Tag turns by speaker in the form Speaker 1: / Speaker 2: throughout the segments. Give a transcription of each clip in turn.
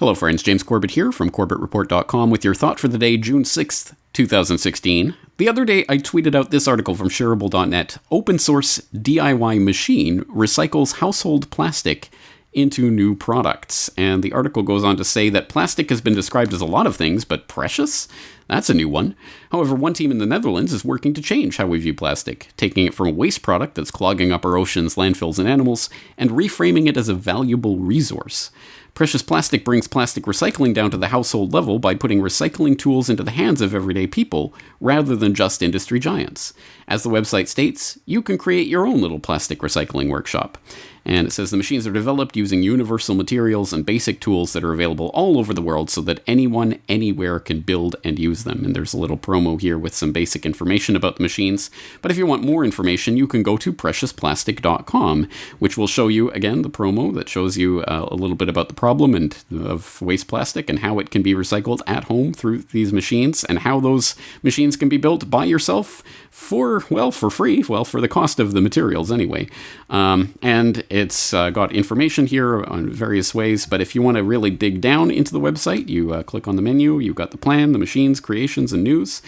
Speaker 1: Hello friends, James Corbett here from CorbettReport.com with your thought for the day, June 6th, 2016. The other day I tweeted out this article from Shareable.net. Open source DIY machine recycles household plastic into new products. And the article goes on to say that plastic has been described as a lot of things, but precious? That's a new one. However, one team in the Netherlands is working to change how we view plastic, taking it from a waste product that's clogging up our oceans, landfills, and animals, and reframing it as a valuable resource. Precious Plastic brings plastic recycling down to the household level by putting recycling tools into the hands of everyday people, rather than just industry giants. As the website states, you can create your own little plastic recycling workshop. And it says the machines are developed using universal materials and basic tools that are available all over the world so that anyone, anywhere can build and use them. And there's a little promo here with some basic information about the machines. But if you want more information, you can go to preciousplastic.com, which will show you, again, the promo that shows you a little bit about the problem and of waste plastic and how it can be recycled at home through these machines and how those machines can be built by yourself for free, for the cost of the materials anyway. And it's got information here on various ways, but if you want to really dig down into the website, you click on the menu, you've got the plan, the machines, creations, and news.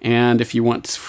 Speaker 1: And if you want to,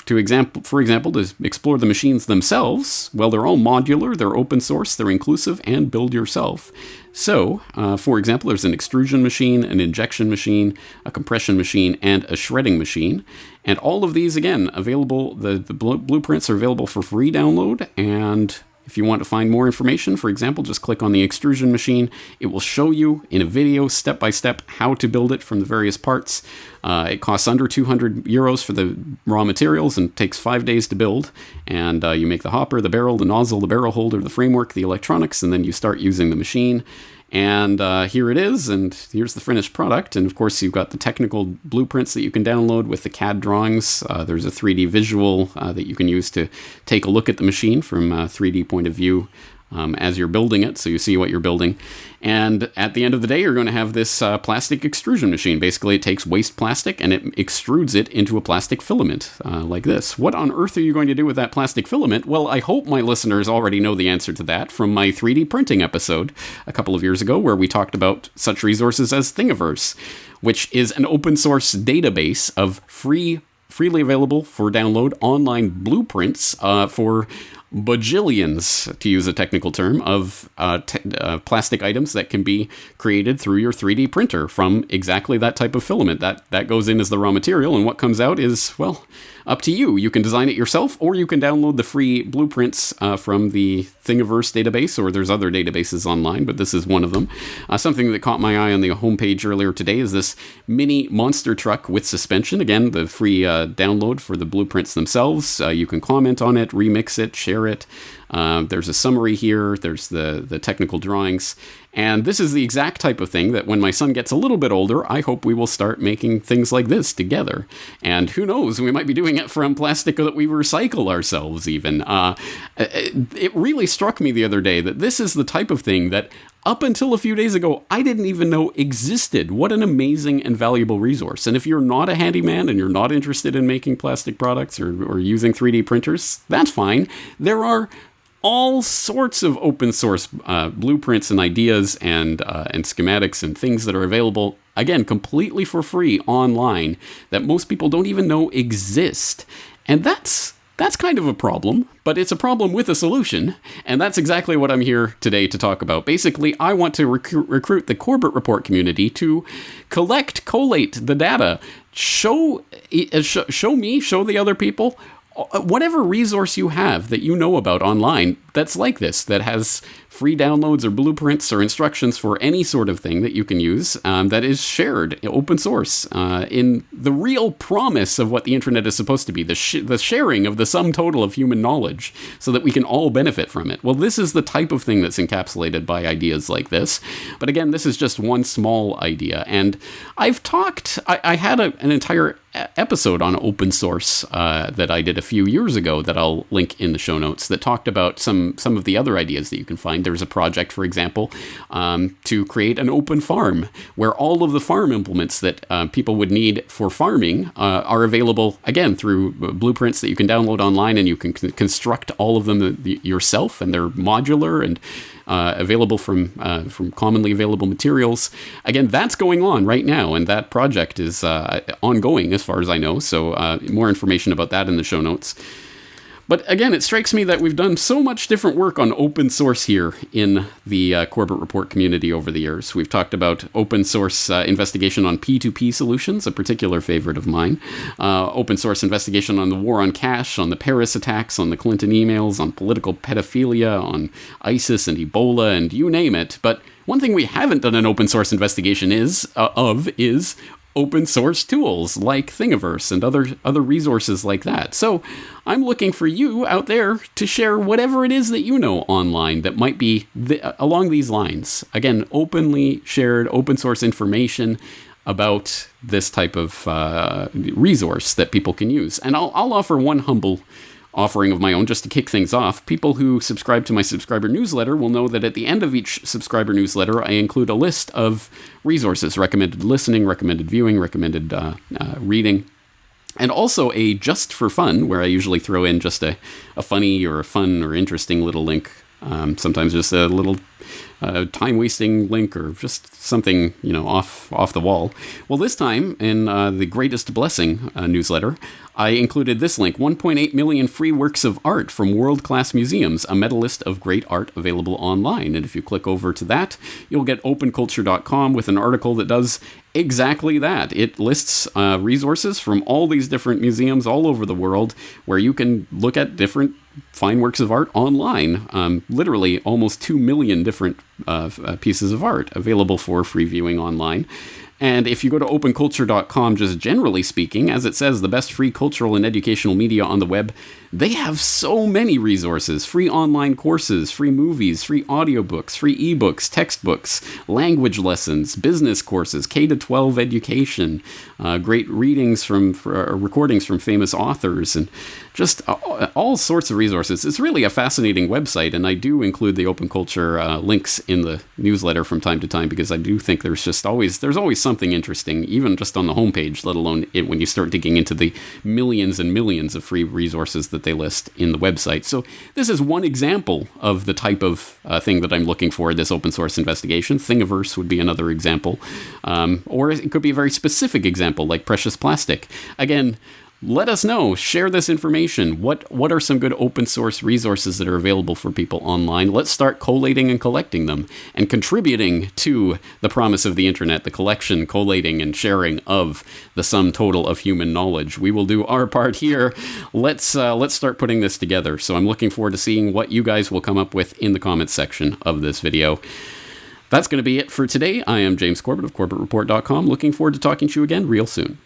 Speaker 1: for example, to explore the machines themselves, well, they're all modular, they're open source, they're inclusive, and build yourself. So, for example, there's an extrusion machine, an injection machine, a compression machine, and a shredding machine. And all of these, again, available, the blueprints are available for free download. And if you want to find more information, for example, just click on the extrusion machine. It will show you in a video, step by step, how to build it from the various parts. It costs under 200 euros for the raw materials and takes 5 days to build. And you make the hopper, the barrel, the nozzle, the barrel holder, the framework, the electronics, and then you start using the machine. And here it is, and here's the finished product. And of course, you've got the technical blueprints that you can download with the CAD drawings. There's a 3D visual that you can use to take a look at the machine from a 3D point of view as you're building it, so you see what you're building. And at the end of the day, you're going to have this plastic extrusion machine. Basically, it takes waste plastic and it extrudes it into a plastic filament like this. What on earth are you going to do with that plastic filament? Well, I hope my listeners already know the answer to that from my 3D printing episode a couple of years ago, where we talked about such resources as Thingiverse, which is an open source database of freely available for download online blueprints for bajillions, to use a technical term, of plastic items that can be created through your 3D printer from exactly that type of filament. That goes in as the raw material, and what comes out is, well, up to you. You can design it yourself, or you can download the free blueprints from the Thingiverse database, or there's other databases online, but this is one of them. Something that caught my eye on the homepage earlier today is this mini monster truck with suspension. Again, the free download for the blueprints themselves. You can comment on it, remix it, share it. There's a summary here. There's the technical drawings. And this is the exact type of thing that when my son gets a little bit older, I hope we will start making things like this together. And who knows, we might be doing it from plastic that we recycle ourselves even. It really struck me the other day that this is the type of thing that up until a few days ago, I didn't even know existed. What an amazing and valuable resource. And if you're not a handyman and you're not interested in making plastic products or using 3D printers, that's fine. There are all sorts of open source blueprints and ideas and schematics and things that are available, again, completely for free online that most people don't even know exist. And that's kind of a problem, but it's a problem with a solution, and that's exactly what I'm here today to talk about. Basically, I want to recruit the Corbett Report community to collate the data, show me, show the other people, whatever resource you have that you know about online that's like this, that has free downloads or blueprints or instructions for any sort of thing that you can use that is shared, open source, in the real promise of what the internet is supposed to be, the sharing of the sum total of human knowledge so that we can all benefit from it. Well, this is the type of thing that's encapsulated by ideas like this. But again, this is just one small idea. And I've talked, I had an entire episode on open source that I did a few years ago that I'll link in the show notes that talked about some of the other ideas that you can find. There's a project, for example, to create an open farm where all of the farm implements that people would need for farming are available, again, through blueprints that you can download online, and you can construct all of them yourself, and they're modular, and available from commonly available materials. Again, that's going on right now, and that project is ongoing as far as I know, so more information about that in the show notes. But again, it strikes me that we've done so much different work on open source here in the Corbett Report community over the years. We've talked about open source investigation on P2P solutions, a particular favorite of mine. Open source investigation on the war on cash, on the Paris attacks, on the Clinton emails, on political pedophilia, on ISIS and Ebola, and you name it. But one thing we haven't done an open source investigation is open source tools like Thingiverse and other resources like that. So I'm looking for you out there to share whatever it is that you know online that might be along these lines. Again, openly shared open source information about this type of resource that people can use. And I'll offer one humble offering of my own just to kick things off. People who subscribe to my subscriber newsletter will know that at the end of each subscriber newsletter, I include a list of resources: recommended listening, recommended viewing, recommended reading, and also a just for fun, where I usually throw in just a funny or a fun or interesting little link. Sometimes just a little time-wasting link or just something, off the wall. Well, this time in the Greatest Blessing newsletter, I included this link: 1.8 million free works of art from world-class museums, a meta list of great art available online. And if you click over to that, you'll get openculture.com with an article that does exactly that. It lists resources from all these different museums all over the world where you can look at different fine works of art online. Literally almost 2 million different pieces of art available for free viewing online. And if you go to openculture.com, just generally speaking, as it says, the best free cultural and educational media on the web, they have so many resources: free online courses, free movies, free audiobooks, free ebooks, textbooks, language lessons, business courses, K-12 education, great readings recordings from famous authors, and just all sorts of resources. It's really a fascinating website, and I do include the Open Culture links in the newsletter from time to time because I do think there's always something interesting, even just on the homepage, let alone when you start digging into the millions and millions of free resources that they list in the website. So this is one example of the type of thing that I'm looking for in this open source investigation. Thingiverse would be another example, or it could be a very specific example like precious plastic. Again, let us know. Share this information. What are some good open source resources that are available for people online? Let's start collating and collecting them and contributing to the promise of the internet, the collection, collating, and sharing of the sum total of human knowledge. We will do our part here. Let's start putting this together. So I'm looking forward to seeing what you guys will come up with in the comments section of this video. That's going to be it for today. I am James Corbett of CorbettReport.com. Looking forward to talking to you again real soon.